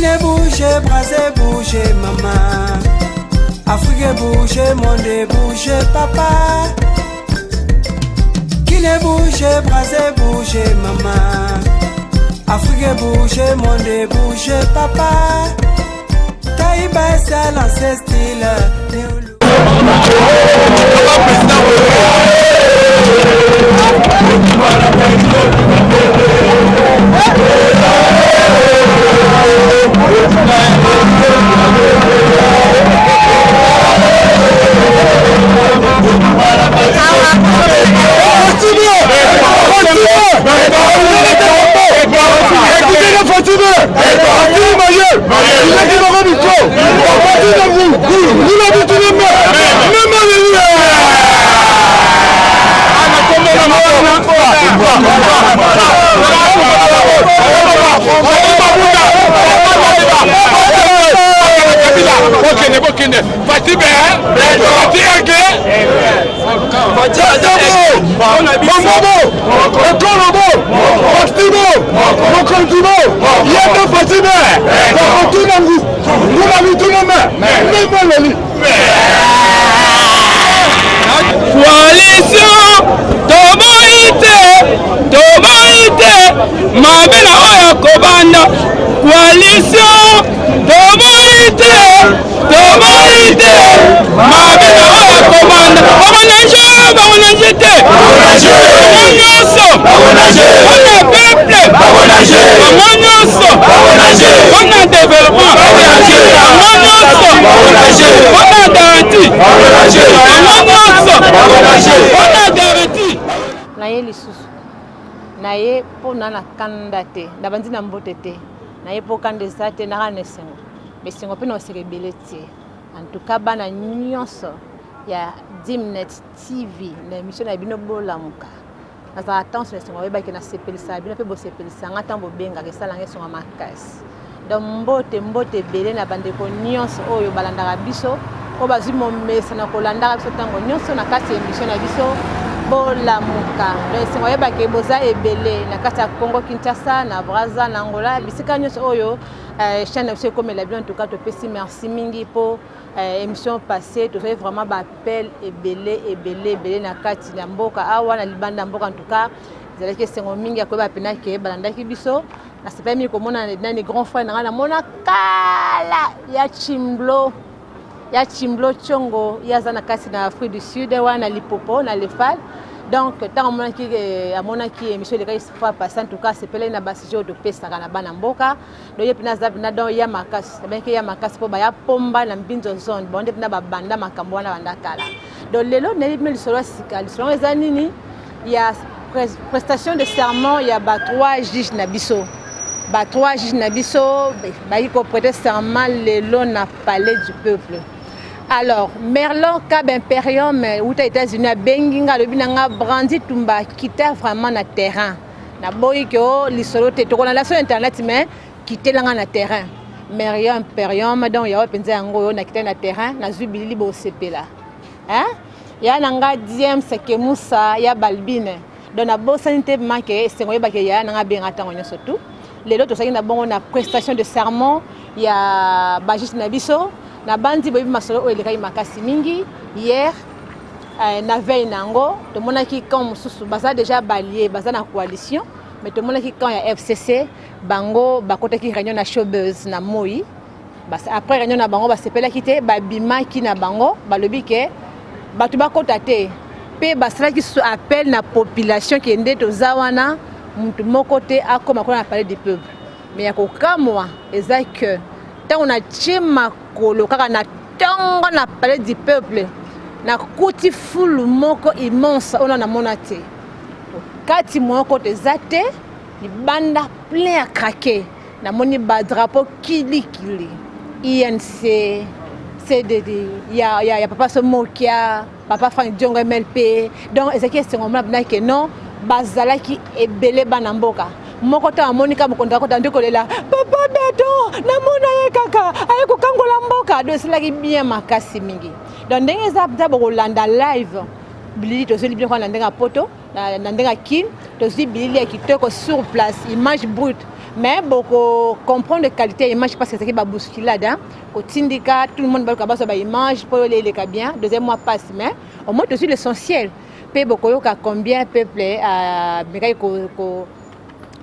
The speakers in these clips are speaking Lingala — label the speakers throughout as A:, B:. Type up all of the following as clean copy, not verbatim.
A: Guinée bouge, Brazzaville bouge, maman. Afrique bouge, monde bouge, papa. Guinée bouge, Brazzaville bouge, maman. Afrique bouge, monde bouge, papa. Taïba c'est l'ancien style.
B: Coalition Tomoite Mabena oya kobanda Coalition Tomoite Mabena oya kobanda Bagonajete on a développement
C: naye lisusu naye po na kanda te ndabandi na mbote te naye po kanda ezate na kana sengo mesengo pe na serebele te en tout cas bana nyonso ya Dimnet TV na émission na bino bolamuka na attention sengo ba ke na sepelisa bino pe bo sepelisa ngata mbo benga ke sala ngeso makasi donc mbote belé na bande ko nyonso oyo balandaka biso ko bazwi momesa na kolandaka biso tango nyonso na kati émission na biso bolamuka donc sengo ba ke boza ebele na kati ya Congo Kinshasa na Brazza na Angola bisika nyonso oyo chaîne biso comme la bien en tout cas to pesi merci mingi po émission passée to fait vraiment ba appel ebele na kati na mboka awa na libanda mboka en tout cas zala ke sengo mingi akoba pena ke balandaki biso na c'est pas mi komona na ni grand frère na mona kala ya Chimblo Chongo ya zana kasi na Afrique du Sud wana Lipopo na Lefal donc tant amona ki émission de kai fois passé en tout cas c'est pelé na basijo de pesa kana bana mboka do ye pina za na do ya makasi ben ke ya makasi po ba ya pomba na mbinzo zone bonde pina ba banda makambo wana banda kala do lelo na libno lisolo sika lisolo eza nini ya prestation de serment ya ba 3 juges na biso ba 3 juges na biso ba ko prêter serment lelo na palais du peuple. Alors, Merlon Cab Imperium, aux États-Unis, Benginga, le binanga Brandi Tumba, quitter vraiment le terrain. Na boyko, l'isolo te toko na sur internet mais quitter na terrain. Merlon Imperium, donc ya penza yango na quitter na terrain, na zubili bo sepela. Hein? Ya nanga diem sekemusa ya balbine. Donc na bo sanité manke sengoye ba ke ya nanga benga tango nyoso tout. Les autres ça na bongo na prestation de serment, ya bagis na biso. Na bandi boyi masolo o eleka makasi mingi hier na veille nango to monaki quand mususu baza déjà balié baza na coalition mais to monaki quand ya FCC bango bakotaki réunion na showbuzz na moi bas après réunion na bango ba sepela kité ba bimaki na bango balobi ke batu bakota te pe basala ki so appel na population ki ende to zawana mutu moko te akoma kona parler du peuple mais ya kokamwa eza que tant on a tchema kolo kaka na tongo na palais du peuple na kuti fulu moko immense on a monate kati moko te zate ni banda plein à craquer na moni ba drapeau kili INC CDD ya papa Somokia papa Frank Diongo MLP donc ezaki sengo mona que non bazalaki ebele bana mboka moko ta monika mokonda ko tandiko lela papa beto na mona ye kaka aye ko kangola mboka do silaki bien makasi mingi donc ndenge za d'abord landa live bilili to seli bien ko na ndenga poto na ndenga kin to si bilili kitoko sur place image brute mais beaucoup comprendre la qualité image parce que c'est une bousculade hein tindika tout le monde va avoir sa image pour les bien deuxième mois passe mais au moins aussi l'essentiel pe beaucoup yoka combien peuple à mekai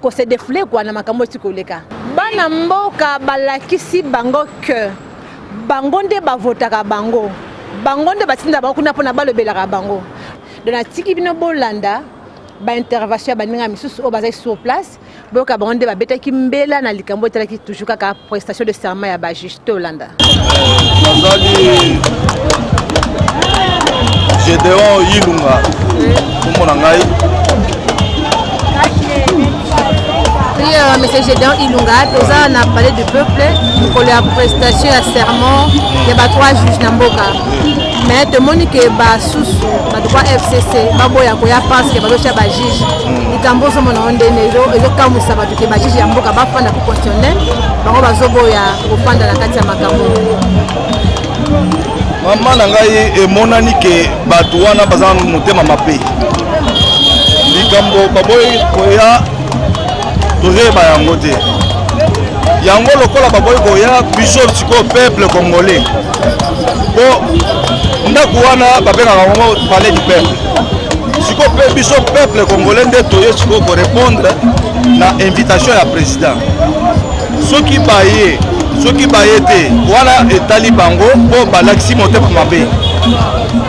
C: ko se défouler quoi na makambo tikoleka bana mboka balakisi bango que bango nde bavotaka bango nde batinda bango kuna pona balobelaka bango dona tiki bino bolanda ba intervention baninga misusu o bazai sur place boka bango nde babetaki mbela na likambo etalaki toujours kaka prestation de serment ya ba juge to Holanda
D: nazali Gédéon Ilunga komona ngai
C: monsieur Gédéon Ilunga toza na parler du peuple pour la prestation ya serment ya ba trois juges na mboka mais tomoni ke ba susu ba droit FCC baboya ko ya pense ke bazocha ba juge likambo zo mona ondene ezo kamusa ba ke ba juge ya mboka bafanda ku questionner bango bazoboya kofanda na kati ya makambo
D: mama na ngai emonani ke bato wana baza motema mabe likambo baboyi koya tozoyeba yango te yango lokola baboyi koya biso sikoyo peuple congolais po ndako wana babengaka yango palais du peuple sikoyo mpe biso peuple congolais nde toye sikoyo korépondre na invitation ya président soki baye te wana etali bango mpo balakisi motema mabe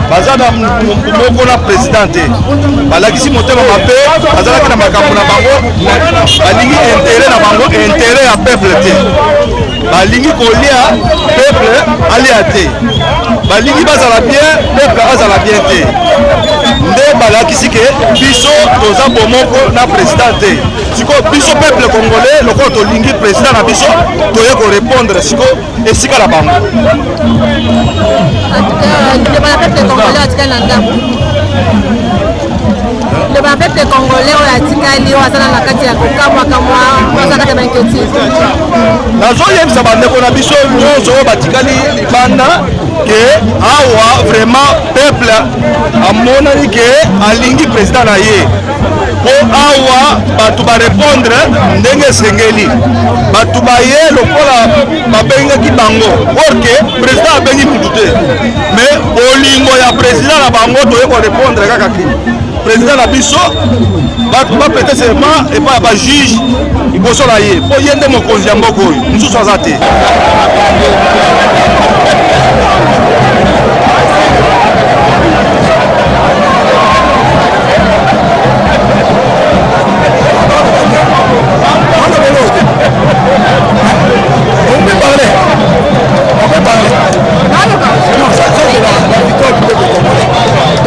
D: baza na moko na président te balakisi motema mabe bazalaki na makambo na bango balingi intérêt na bango intérêt ya peuple te balingi kolia peuple alia te balingi bazala bien peuple azala bien te nde balakisi ke biso toza bomoko na président te sikoyo biso peuple congolais lokola tolingi président na biso toye korépondre sikoyo esika na bango
C: le peuple congolais oyo atikali oyo azala na kati ya kokamwakamwa aza kati ya bainquiétude
D: nazoyebisa bandeko na biso nyonso oyo batikali libanda ke awa vraiment peuple amonani ke alingi président na ye po awa bato barépondre ndenge esengeli bato baye lokola babengaki bango orke président abengi mutu te mais bolingo ya président na bango toye korépondre kaka président na biso bato bapete serment epai ya bajuge liboso na ye mpo ye nde mokonzi ya mboka oyo mosusu aza te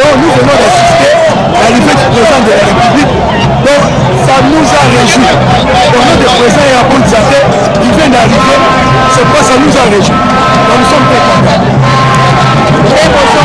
E: Donc nous venons d'assister à l'arrivée du président de la République. Donc ça nous a réjouis. Donc notre président est à Bonzate, il vient d'arriver, c'est pourquoi ça nous a réjouis. Donc nous sommes très contents.
B: Biso yeyo,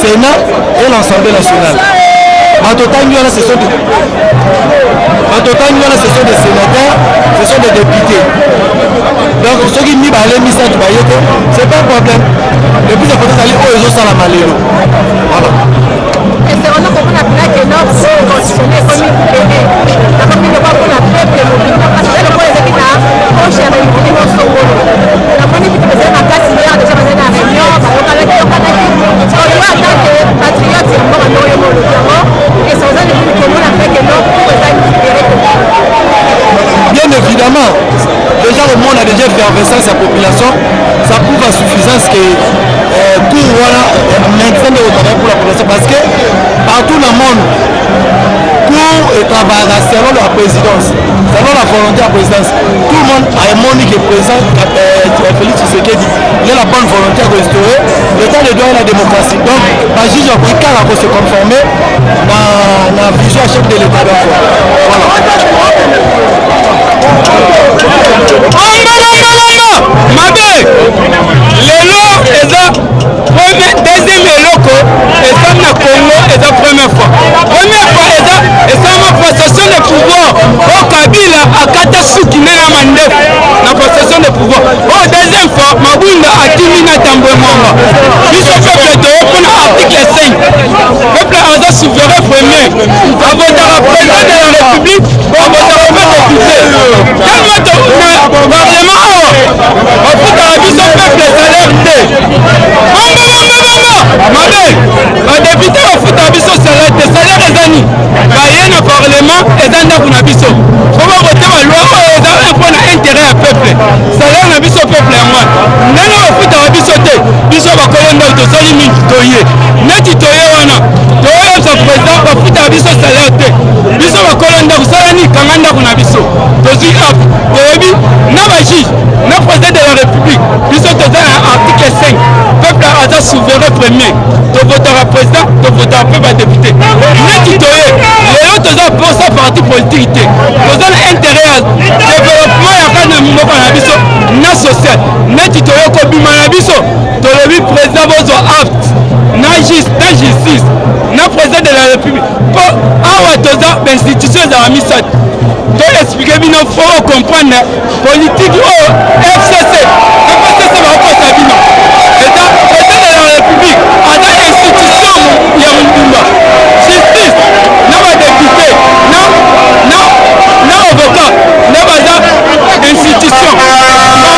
E: Sénat et l'Assemblée nationale. Ce sont des sénateurs, ce sont des députés. Donc ceux qui n'y allaient mis ça, c'est pas un problème. Le plus important c'est qu'ils ont ça la malélo. Voilà.
C: Et c'est vraiment qu'on a appelé que notre constitutionnel comme il est. La famille ne va pas la peuple parce que le point est que là, on cherche à écouter nos sombres. La famille qui faisait ma classe hier déjà faisait la réunion, on a dit on va attendre que patriote c'est encore un nouveau et sans ça depuis que nous on a fait que nos pour ça
E: bien évidemment, déjà le monde a déjà fait avancer sa population, ça prouve à suffisance que pour voilà, maintien de l'autorité pour la population parce que partout dans le monde, pour travailler selon la présidence, selon la volonté de la présidence, tout le monde a un monde qui est présent, Félix Tshisekedi, il a la bonne volonté de restaurer l'état de droit et la démocratie. Donc, la juge a pris qu'à se conformer dans la vision à chef de l'état d'enfant. Voilà.
B: Mabe, lelo eza deuxième eloko eza na Congo eza première fois. Première fois eza ma possession de pouvoir. Au Kabila akata suki na mandefu na possession de pouvoir. Au deuxième fois Mabunda akimi na tambwe mwamba. Biso peuple to pour article 5. Peuple aza souverain premier. Avotera président de la République, avotera député. Parlement awa bafutaka biso peuple salaire te mabe badepute bafutaka biso salaire te salaire ezani baye na parlement eza ndako na biso fo bakote baloi oyo eza mpona intérêt ya peuple salaire na biso peuple yango ndenge bafutaka biso te biso bakolo ndako tosali mingi toye neti toye wana toyebisa président bafutaka biso salaire te biso bakolo ndako salani kanga ndako na biso tozwi ape toyebi na bajuge na président de la république biso toza na article 5 peuple aza souverain premier tovotaka président tovotaka mpe badepute neti toye lelo toza posa parti politique te toza na intérêt ya développement ya kana mboka na biso na social neti toye kobima na biso tolobi président bozwa apt na justice na président de la république mpo awa toza bainstitution ezala misato to expliquer bino faut comprendre politique au FCC bakosa bino eza président de la république aza institution ya mobimba justice na badepute na avocat na baza institution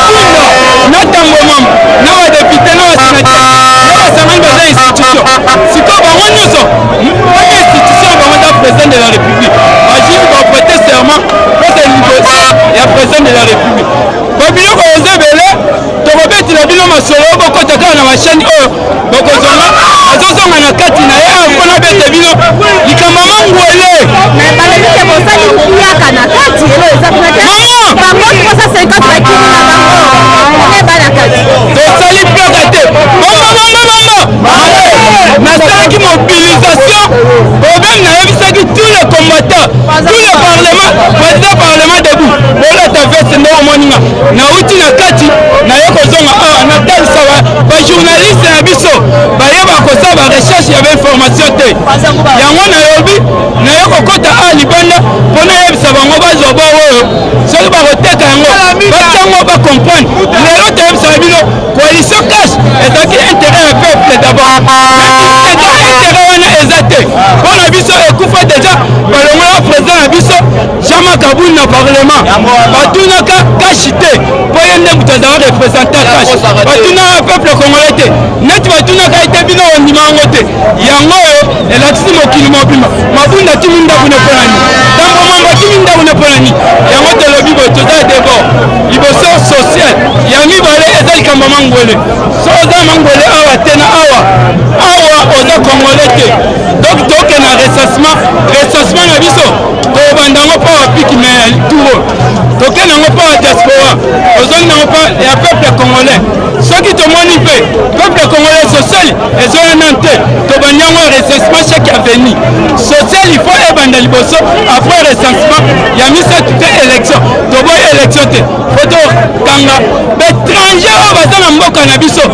B: mabunda na ntango mamba na badepute na basénateur na basangani baza institution sikoyo bango nyonso wana institution bango za président de la république bajuge baprêter serment pose liboso ya président de la république babiloko oza ebele tokobetela bino masolo bokota kaka na bashani oyo bokozonga azozonga na kati na ye mpona bete bino likambo mangwele
C: balebike bosali kuyaka na kati elo eza kuna te bango 350 bakini na bango eba na kati
B: tosali plaka te nasalaki mobilisation problème nayebisaki tous les combattants tous les parlement président parlement debout bolata veste nde omoninga nauti na kati naye kozonga awa natalisa bajournaliste na biso bayeba kosala barecherche ya bainformation te yango nayobi naye kokota a libanda mpona yebisa bango bazwa bo oyo soki bakoteka yango batiango bacomprendre lelo toyebisaka bino coalition cash ezalaki intérêt ya peuple d'abord intérêt wana eza te mpona biso ekufa deja balongola président na biso Jean Kabuni na parlement batunaka kashi te mpo ye nde moto azala représentant kashi batunaka peuple congolais te neti batunaka ete bino ondima yango te yango oyo elakisi mokili mobima mabunda timi ndako ne mpo nani ntango mamba timi ndako ne mpo nani yango tolobi boye toza debord liboso social ya mibale eza likambo mangwele so oza mangwele awa te na awa oza congolais te donc toke na recensement na biso tobanda yango mpo bapiki me ya lituro toke nango mpo ya diaspora ozongi nango mpo ya peuple congolais soki tomoni mpe peuple congolais social ezoyana te tobandi yango ya recensement chaque avenir social il faut ebanda liboso après recensement ya misato te élection toboyi élection te fo tokanga baétranger oyo baza na mboka na biso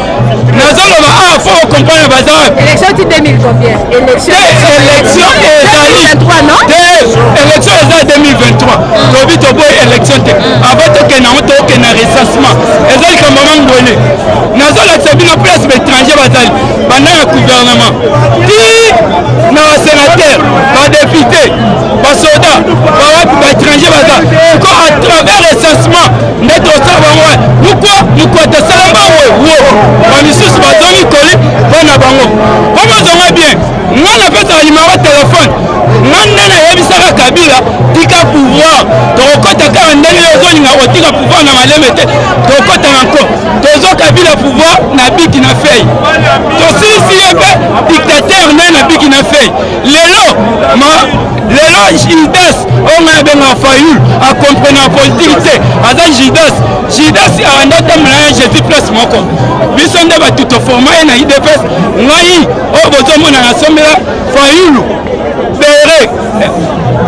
B: nazoloba awa fo ocomprendre baza
C: élection ti 2000 combien élection
B: ezali élection eza 2023 tobi toboyi élection te avant tokende yango tokende na recensement eza likambo mangwele nazolakisa bino place baétranger bazali banda ya gouvernement ti na basénateur badépute basoda baétranger baza ko à travers recensement nde tosala bango mokwa tosala bango bamisusu bazongi koli mpo na bango po bozonga bien nga napesaka nimero telefone nga nde nayebisaka kabila tika pouvoir tokokota kaka ndenge ozolinga kotika pouvoir na maleme te tokokota nanko tozo kabila pouvoir na biki na fei tosilisi ye mpe dictateur nde na biki na fei lelo Gildas oyo ngai abengaka Fayulu akomprene na politike te aza Gildas anda otambola na Jésus place moko biso nde bato toforma ye na IDPS ngai oyo bozomona nasombela Fayulu Bere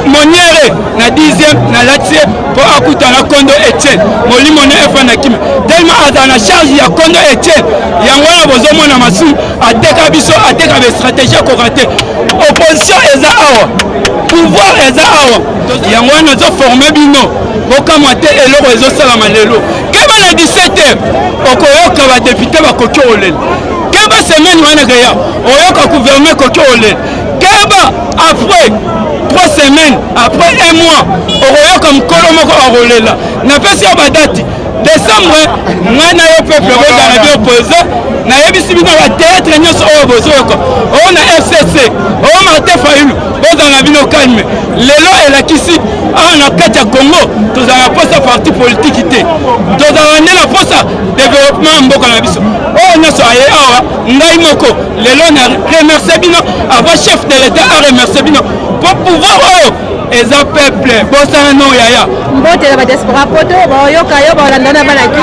B: Moniere na 10e na latie mpo akutana Kondo Etienne molimo na efa na kima tellement aza na charge ya Kondo Etienne yango wana bozomona masumu ateka biso ateka bastratégie akoka te opposition eza awa pouvoir eza awa yango wana ezoforme bino bokamwa te eloko ezosalama lelo keba na 17h okoyoka badepute bakoki olela keba semaine wana keya oyoka gouvernement koki olela keba après 3 semaines après 1 mois okoyoka mokolo moko akolela napesi ya badati décembre ngai na yo peuple bozala bi opposé nayebisi bino bateatre nyonso oyo bozoyoka oyo na FCC oyo Martin Fayulu bozala bino calme lelo elakisi awa na kati ya Congo tozala na posa parti politique te tozala nde na posa développement ya mboka na biso oyo nyonso aye awa ngai moko lelo na remercie bino avant chef de l'état aremercie bino po pouvoir oyo eza peuple bosana no yaya
C: mbotela badiaspora poto baoyoka yo baolanda na banaki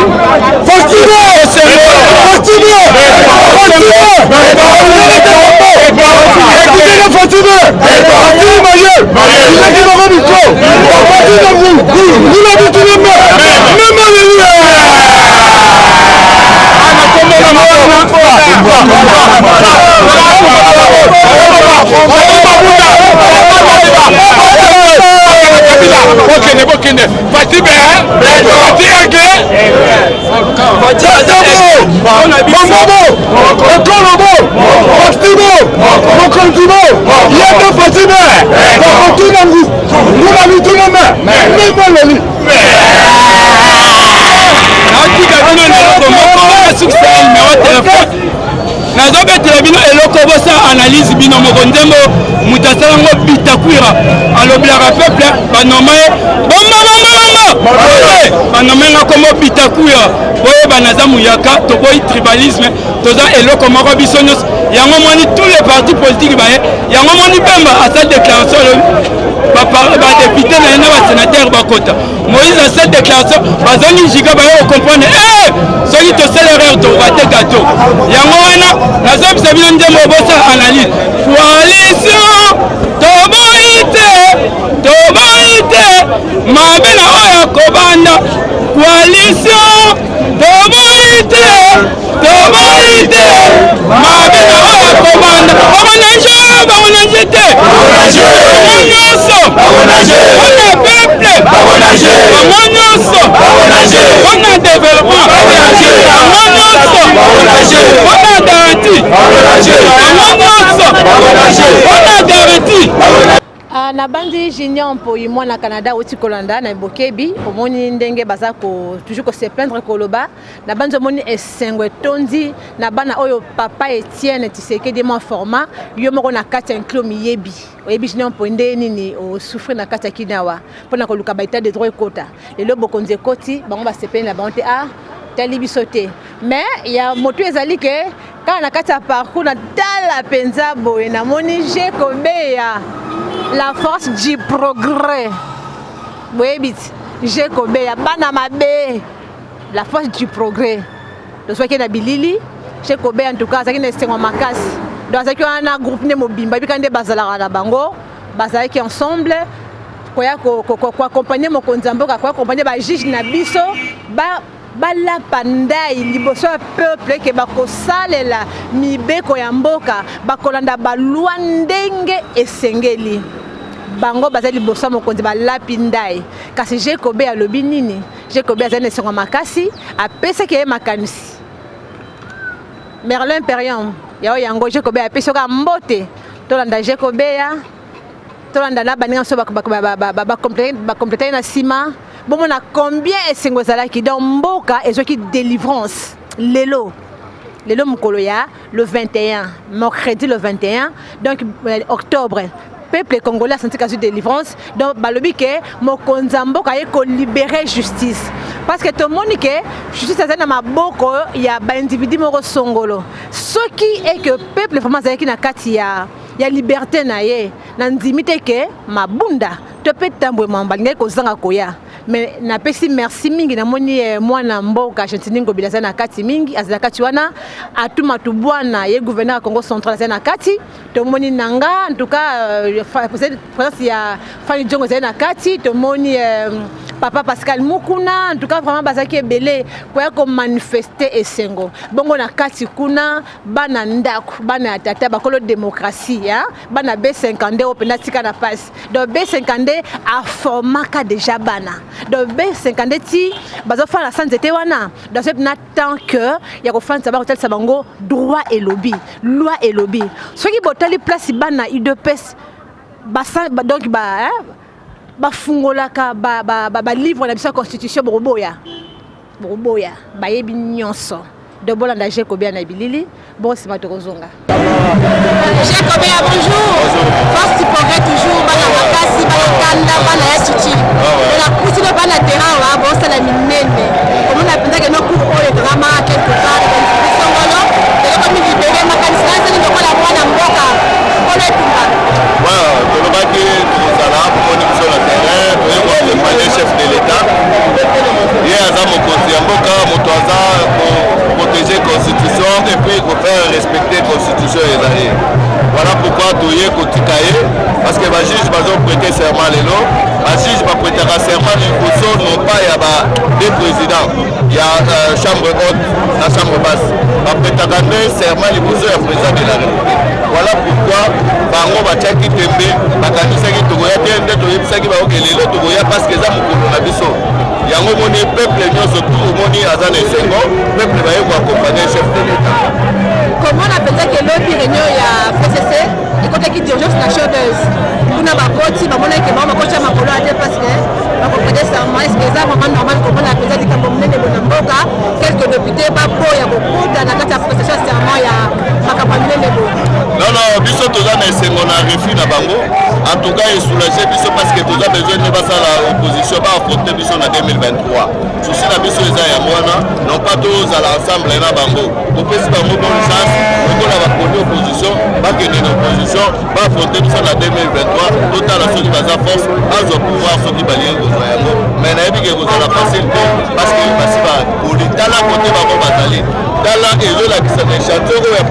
B: Bokende Fati be Fati age Fati azabo Mamabo Okolobo Ostibo Mokontibo Yaka Fati be Otunangu Ngula mitunama Memoleli Natika bino eloko moko succès numéro téléphone nazobetela bino eloko bosa analyse bino moko nzembo moto asalango bitakwira alobelaka peuple banoma ye bomba banoma nga komo bitakwira boyeba naza muyaka toboyi tribalisme toza eloko moko biso nyonso yango moni tous les partis politiques baye yango moni Bemba asa déclaration badepute na ye na basénateur bakota Moïse asa déclaration bazongi jiga baye okomprendre soki tosala erreur tokate gato yango wana nazobisa bino nzembo bosa analyse coalition toboyi te mabe na oyo akobanda coalition toboyi te mabe na oyo akobanda bamonage te bango nyonso wana peuple bango nyonso wana développement bango nyonso wana garanti bango nyonso wana garanti.
C: na bandi Junior Mpoyi mwana Canada oti kolanda na bokebi omoni ndenge baza ko toujours ko se plaindre koloba na bandi omoni esengwe tondi na bana oyo papa Etienne Tshisekedi mo format yo moko na kati ya nklo miyebi oyebi Junior Mpoyi nde nini o souffrir na kati ya kinawa pona ko luka baita de droit kota lelo bokonze koti bango ba se plaindre la bonté tali biso te mais ya moto ezali ke kana na kati ya parcours na tala penza boye na moni je kobeya la force du progrès. Oui, j'ai combien bana mabe la force du progrès. Donc soit qu'il y a bilili, j'ai combien en tout cas ça qui n'est pas makas. Donc ça qui a un groupe ne mobimba puis quand des bazala la bango bazalaki ensemble koya accompagner mokonzi mboka koya accompagner ba juge na biso balapa ndai liboso ya peuple ke bakosalela mibeko ya mboka bakolanda balwa ndenge esengeli bango bazali liboso mokonzi balapi ndai kasi Jekobe alobi nini Jekobe azali na esengo makasi apesaki ye makanisi Merlin Imperium yao yango Jekobe apesi oka mbote tolanda Jekobe ya tolanda na baninga so bakomplete na sima bon na combien esengo ezalaki dans mboka ezoki délivrance lelo mukolo ya le 21 mercredi le 21 donc octobre peuple congolais a senti kazu délivrance donc balobi ke mokonzi mboka ye ko libérer justice parce que tout le monde que justice azali na maboko ya ba individu moko songolo soki est que peuple vraiment azali na kati ya liberté na ye na ndimite ke mabunda to pe tambwe mambalinga ko zanga koya mais na pesi merci mingi na moni mwana mboka Gentini Ngobila na kati mingi azala kati wana atuma tu bwana ye gouverneur Congo central na kati to moni nanga en tout cas présence ya Fani Djongo na kati to moni papa Pascal Mukuna en tout cas vraiment bazaki belé pour ko manifester esengo bongo na kati kuna bana ndako bana tata bakolo démocratie hein bana B50 openda tika na passe donc B50 a formaka déjà bana donc B50 ti bazo fa la santé wana dans ce temps que ya ko fanta ba hotel sabango droit et lobby loi et lobby ce qui botali place bana UDPS donc bafungolaka livre na biso constitution boroboya bayebi nyonso de bolanda Jekobe na bilili bon c'est matokozonga
F: Jekobe bonjour force progrès toujours bana makasi bana kanda bana ya chichi la kusile bana terrain wa bon c'est la minene comme on appelle que no cours oyo drama quelque part dans songolo et comme il libéré makanisa c'est le la bana mboka ole tumba
D: tolobaki tozala promotion na terrain toyekoaccompagner chef de l'état ye aza mokonzi ya mboka moto aza protéger constitution et puis faire respecter constitution ezali voilà pourquoi toye kotika ye parce que bajuge bazoprêter serment lelo bajuge baprétaka serment liboso non pas ya deux présidents ya chambre haute na chambre basse baprétaka nde serment liboso ya président de la république voilà pourquoi bango batiaki tembe bakanisaki tokoya te nde toyebisaki baoke lelo tokoya parce que eza mokolo na biso yango moni peuple nyonso tu omoni aza na esengo peuple baye koaccompagner chef de l'état
F: comment on appelle que l'autre réunion ya FCC ekotaki d'urgence nationale kuna bakoti bamonaki bakoti ya makolo ate parce que bakoprede serment est-ce que eza vraiment normal comment on appelle likambo monene bona mboka quelques députés baboya kokuta na kati ya prestation serment ya makambo monene bona
D: non biso toza na esengo na refus na bango en tout cas esoulage biso parce que toza besoin de basala opposition baaffronte biso na 2023 souci na biso eza ya mwana non pas tozala ensemble na bango topesi bango bonne chance lokola bakoni opposition bakende na opposition baaffronte biso na 2023 totala soki baza force azwa pouvoir soki balingi kozwa yango mais nayebi ke kozala facile te parce que basi bakolitala kote bango bazali tala ezolakisa na échantillon oyo ya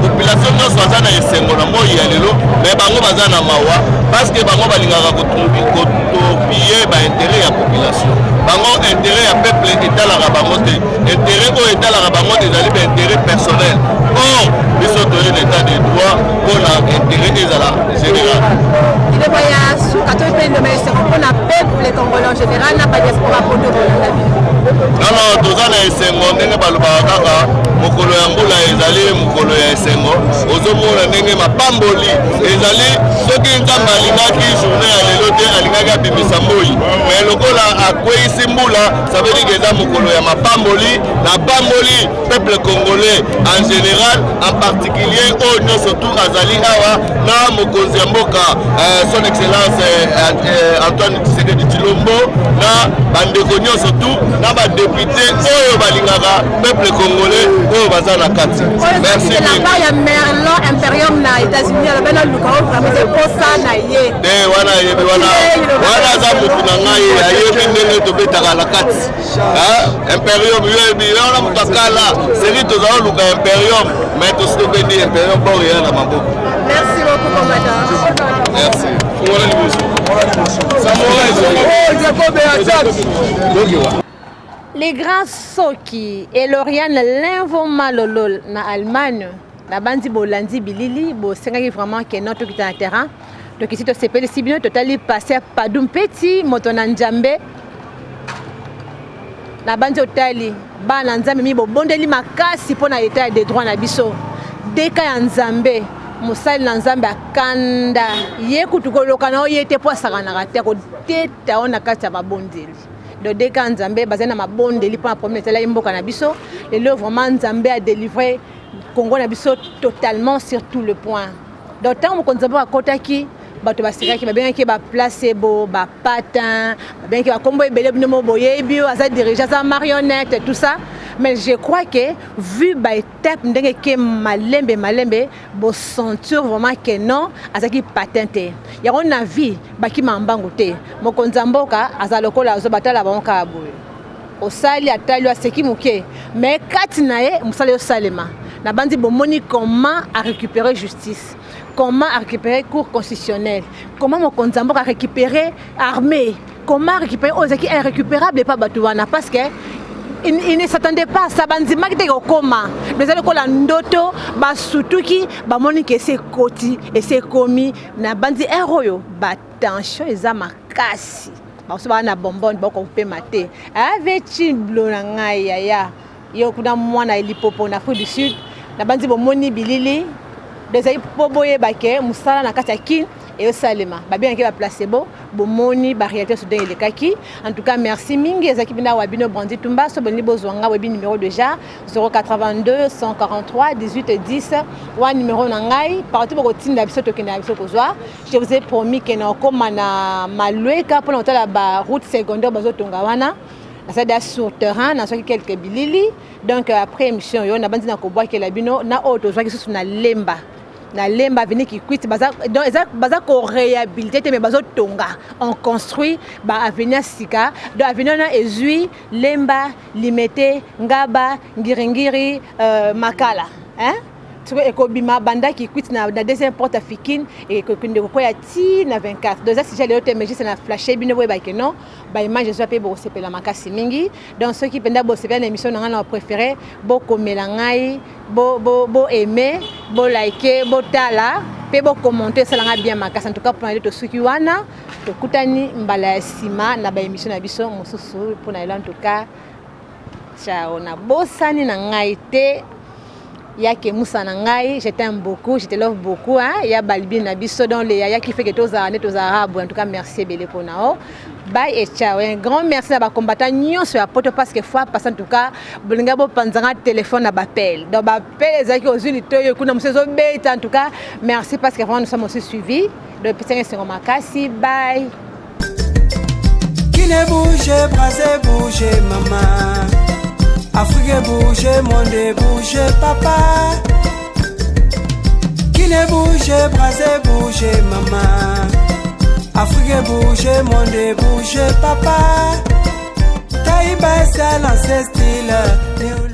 D: population nyonso aza na esengo na moi ya lelo mais bango baza na mawa parce que bango balingaka kotopie baintérêt ya population bango intérêt ya peuple etalaka bango te intérêt oyo etalaka bango te ezali baintérêt personnel or biso toye na état de droit mpona intérêt ezala général
F: iloko ya suka to epende maesengo mpona peuple congolais en général na badiaspora poto bolanda
D: non toza na esengo ndenge balobaka kaka mokolo ya mbula ezali mokolo ya esengo ozomona ndenge mapamboli ezali soki nzambe alingaki journée ya lelo te alingaki abimisa moi mais lokola akweyisi mbula ça veut dire que eza mokolo ya mapamboli na pamboli peuple congolais en général en particulier oyo nyonso tu azali awa na mokonzi ya mboka son excellence Antoine Tshisekedi Tshilombo na bandeko nyonso tu na badepute oyo balingaka peuple congolais oyo baza na kati merci
F: de la part ya Merlin Imperium na États-Unis la bana luka o vraiment c'est posa na ye
D: de wana yebi wana za mutu na ngai ayebi ndenge tobetaka na kati Imperium yebi wana mutakala seri tozala luka Imperium mais tositobendi Imperium bori ya na maboko
F: merci beaucoup combattant
D: merci
C: Les grands Soki et Lauriane Linvoma Lolo na Allemagne, la bandi Bolandi Bilili, bo sengaki vraiment que notre qui est en terrain. Donc ici, tu sais pas si bien, totalement passé à Padoum Petit, Motonanjambe. La bandi Otali, Bananzambe, mi bo bondeli makasi pour na état des droits na biso. Deka Nzambe, Moussal Nzambe akanda, yekutuko lokana oyete po sakana kate ko teta ona kata ba bondeli. De Deka Nzambe bazana ma bondeli pour la première tela imboka na biso. Et là vraiment Nzambe a délivré Congo na biso totalement sur tout le point. D'autant mo konzabo akotaki bato basiraki babengaki ba placebo ba patin babengaki ba kombo ebele bino boyebi aza dirigeant za marionnette tout ça, mais je crois que vu ba étape ndenge ke malembe bo sentir vraiment que non azaki patente ya on a vie baki mambango te mokonza mboka azalokola azo batala banka aboye osali atali aseki muke mais kati na ye musali osalema na bandi bomoni comment à récupérer justice, comment à récupérer cour constitutionnelle, comment mon Konzambo a récupéré armée, comment récupérer aux équipes irrécupérables et pas Batouana parce que il ne s'attendait pas à ça. Banzima qui était au coma. Mais elle a ndoto, surtout qui, moni que c'est koti et c'est commis. Na bandi héroyo, tension et zamakasi. Baso na bonbon boko pe maté. Avec une blonanga ya. Yo kuna mwana ilipopo na Afrique du Sud. Na bandi bomoni bilili. Des poboye bake musala na kati ya kin et au salema babien qui va placebo bomoni ba réalité soudain le kaki. En tout cas merci mingi ezaki bina wabino brandi tumba so boni bozwanga webi numéro déjà 082 143 18 10 wa numéro na ngai partout pour tinda biso tokena biso kozwa. Je vous ai promis que na koma na malweka pour la ba route secondaire bazo tonga wana. Ça da sur terrain na soki quelques bilili. Donc après émission yo na bandi na ko bois que la bino na auto zo ki sous na lemba. Na lemba vini qui quitte baza donc baza ko réhabiliter mais bazo tonga on construit ba avenir sika do avenir na ezui lemba limete ngaba ngiringiri makala hein et kobima banda qui quitte na deuxième porte africaine et que ndeko ya ti na 24 donc ça si j'ai le mais juste na flasher bino boy ba que non ba image je pe bo sepela makasi mingi donc ceux qui penda bo sepela émission na préféré bo komela ngai bo aimer bo liker bo tala pe bo commenter ça nga bien makasi en tout cas pour aller to suki wana to kutani mbala ya sima na ba émission na biso mosusu pour na en tout cas ciao na bosani na ngai te Yake Moussa Nangai, je t'aime beaucoup, je te love beaucoup. Il y a Balbi Nabiso dans les Yaya qui fait que tous les Arabes. En tout cas, merci Bélé pour nous. Bye et ciao. Un grand merci à nos combattants sur la porte parce que fois parce en tout cas, Bolingabo Panzanga téléphone à Bapel. Donc Bapel les acquis aux unités, en tout cas, merci parce que vraiment nous sommes aussi suivis. Le petit c'est Makasi. Bye.
A: Qui ne bouge, brasé bouge, maman. Afrique bouge, monde bouge, papa. Qui ne bouge, brasé bouge, maman. Afrique bouge, monde bouge, papa. Taïba, c'est l'ancien style.